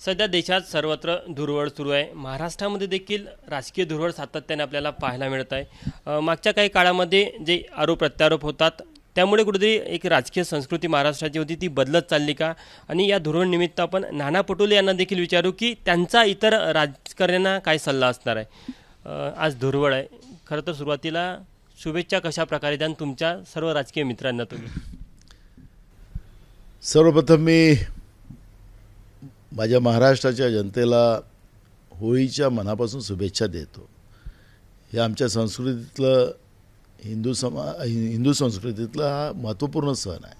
सध्या देशात सर्वत्र धुरवड सुरू आहे। महाराष्ट्रामध्ये देखील राजकीय धुरवड सातत्याने आपल्याला पाहायला मिळत आहे। मागच्या काही काळामध्ये जे आरोप प्रत्यारोप होतात त्यामुळे कुठेतरी एक राजकीय संस्कृती महाराष्ट्राची होती ती बदलत चालली का? आणि या धुरवड निमित्त आपण नाना पटोले यांना देखील विचारू की त्यांचा इतर राजकारण्यांना काय सल्ला असणार आहे। आज धुरवड आहे, खरं तर सुरुवातीला शुभेच्छा कशा प्रकारे द्याल तुमच्या सर्व राजकीय मित्रांना तुम्ही? सर्वप्रथम मी माझ्या महाराष्ट्राच्या जनतेला होळीच्या मनापासून शुभेच्छा देतो। हे आमच्या संस्कृतीतलं हिंदू संस्कृतीतला हा महत्त्वपूर्ण सण आहे।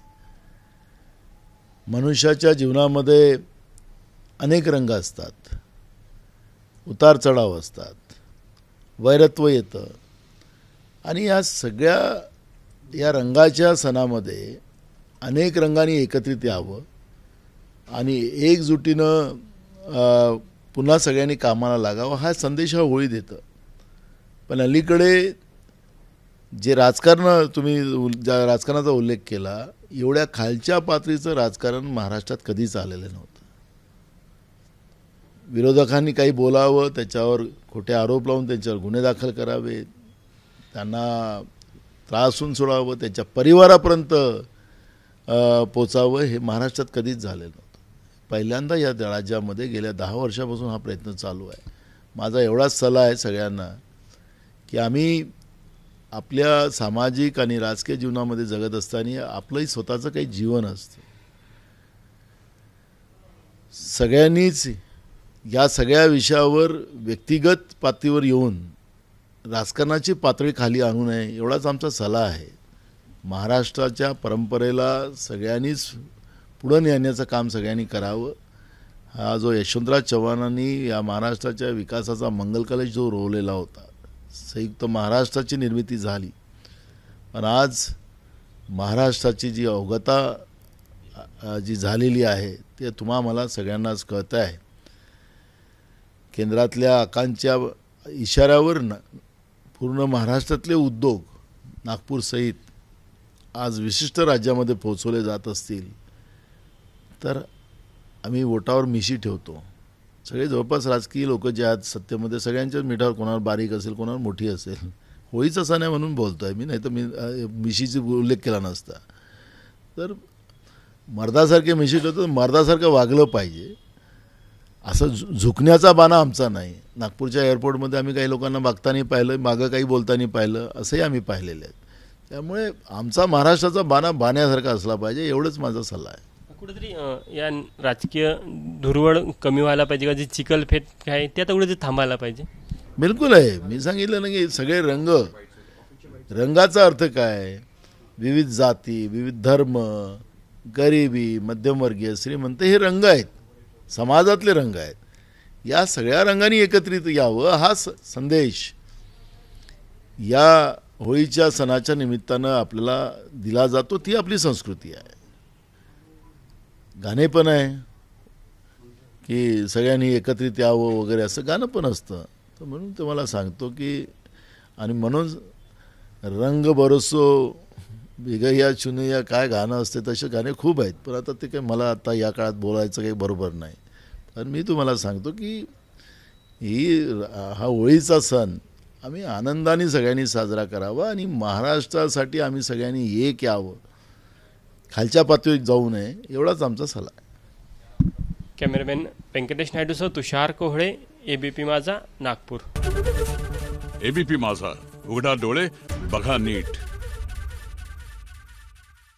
मनुष्याच्या जीवनामध्ये अनेक रंग असतात, उतार चढाव असतात, वैरत्व येतं आणि या सगळ्या या रंगाच्या सणामध्ये अनेक रंगांनी एकत्रित यावं आणि एकजुटीनं पुन्हा सगळ्यांनी कामाला लागावं हा संदेश हा होळी देतं। पण अलीकडे जे राजकारण तुम्ही ज्या राजकारणाचा उल्लेख केला, एवढ्या खालच्या पातळीचं राजकारण महाराष्ट्रात कधीच आलेलं नव्हतं। विरोधकांनी काही बोलावं, त्याच्यावर खोटे आरोप लावून त्यांच्यावर गुन्हे दाखल करावे, त्यांना त्रासून सोडावं, त्यांच्या परिवारापर्यंत पोचावं, हे महाराष्ट्रात कधीच झालेलं नव्हतं। पहिल्यांदा या राज्यामध्ये गेल्या 10 वर्षापासून हा प्रयत्न चालू आहे। माझा एवढाच सल्ला आहे सगळ्यांना की आम्ही आपल्या सामाजिक आणि राजकीय जीवनामध्ये जगत असताना आपलंही स्वतःचं काही जीवन असतं। सगळ्यांनीच या सगळ्या विषयावर व्यक्तिगत पातळीवर येऊन राजकारणाची पातळी खाली आणू नये, एवढाच आमचा सल्ला आहे। महाराष्ट्राच्या परंपरेला सगळ्यांनीच पुढे नेण्याचं काम सगळ्यांनी करावं। हा जो यशवंतराव चव्हाणांनी या महाराष्ट्राच्या विकासाचा मंगल कलश जो रोवलेला होता, संयुक्त महाराष्ट्राची निर्मिती झाली, पण आज महाराष्ट्राची जी अवगता जी झालेली आहे ते मला सगळ्यांनाच कळतं आहे। केंद्रातल्या आकांक्षा इशाऱ्यावर पूर्ण महाराष्ट्रातले उद्योग नागपूरसहित आज विशिष्ट राज्यामध्ये पोहोचवले जात असतील तर आम्ही वोटावर मिशी ठेवतो। सगळे जवळपास राजकीय लोक जे आहेत सत्तेमध्ये, सगळ्यांच्याच मिठावर कोणावर बारीक असेल, कोणावर मोठी असेल। होळीचा सण आहे म्हणून बोलतो आहे मी, नाही तर मी मिशीचा उल्लेख केला नसता। तर मर्दासारखे मिशी ठेवतो, मर्दासारखं वागलं पाहिजे, असं झुकण्याचा बाणा आमचा नाही। नागपूरच्या एअरपोर्टमध्ये आम्ही काही लोकांना मागताना पाहिलं, मागं काही बोलताना पाहिलं, असंही आम्ही पाहिलेलं आहे। त्यामुळे आमचा महाराष्ट्राचा बाणा बाण्यासारखा असला पाहिजे, एवढंच माझा सल्ला आहे। कुठेतरी या राजकीय धुरवड कमी व्हायला पाहिजे का? जी चिखलफेक आहे ते आता कुठेतरी थांबायला पाहिजे। बिलकुल आहे। मी सांगितलं ना की सगळे रंगाचा अर्थ काय? विविध जाती, विविध धर्म, गरिबी, मध्यमवर्गीय, श्रीमंत, हे रंग आहेत, समाजातले रंग आहेत। या सगळ्या रंगांनी एकत्रित यावं हा संदेश या होळीच्या सणाच्या निमित्तानं आपल्याला दिला जातो। ती आपली संस्कृती आहे। गाणे पण आहे की सगळ्यांनी एकत्रित यावं वगैरे, असं गाणं पण असतं। तर म्हणून तुम्हाला सांगतो की आणि म्हणून रंग बरसो बिगया चुनिया काय गाणं असते, तसे गाणे खूप आहेत, पण आता ते काय मला आता या काळात बोलायचं काही बरोबर नाही। पण मी तुम्हाला सांगतो की हा होळीचा सण आम्ही आनंदाने सगळ्यांनी साजरा करावा आणि महाराष्ट्रासाठी आम्ही सगळ्यांनी एक यावं, खालच्या पातळीत जाऊ नये, एवढाच आमचा सल्ला आहे। कॅमेरामॅन व्यंकटेश नायडूसह तुषार कोहळे, एबीपी माझा, नागपूर। एबीपी माझा, उघडा डोळे बघा नीट।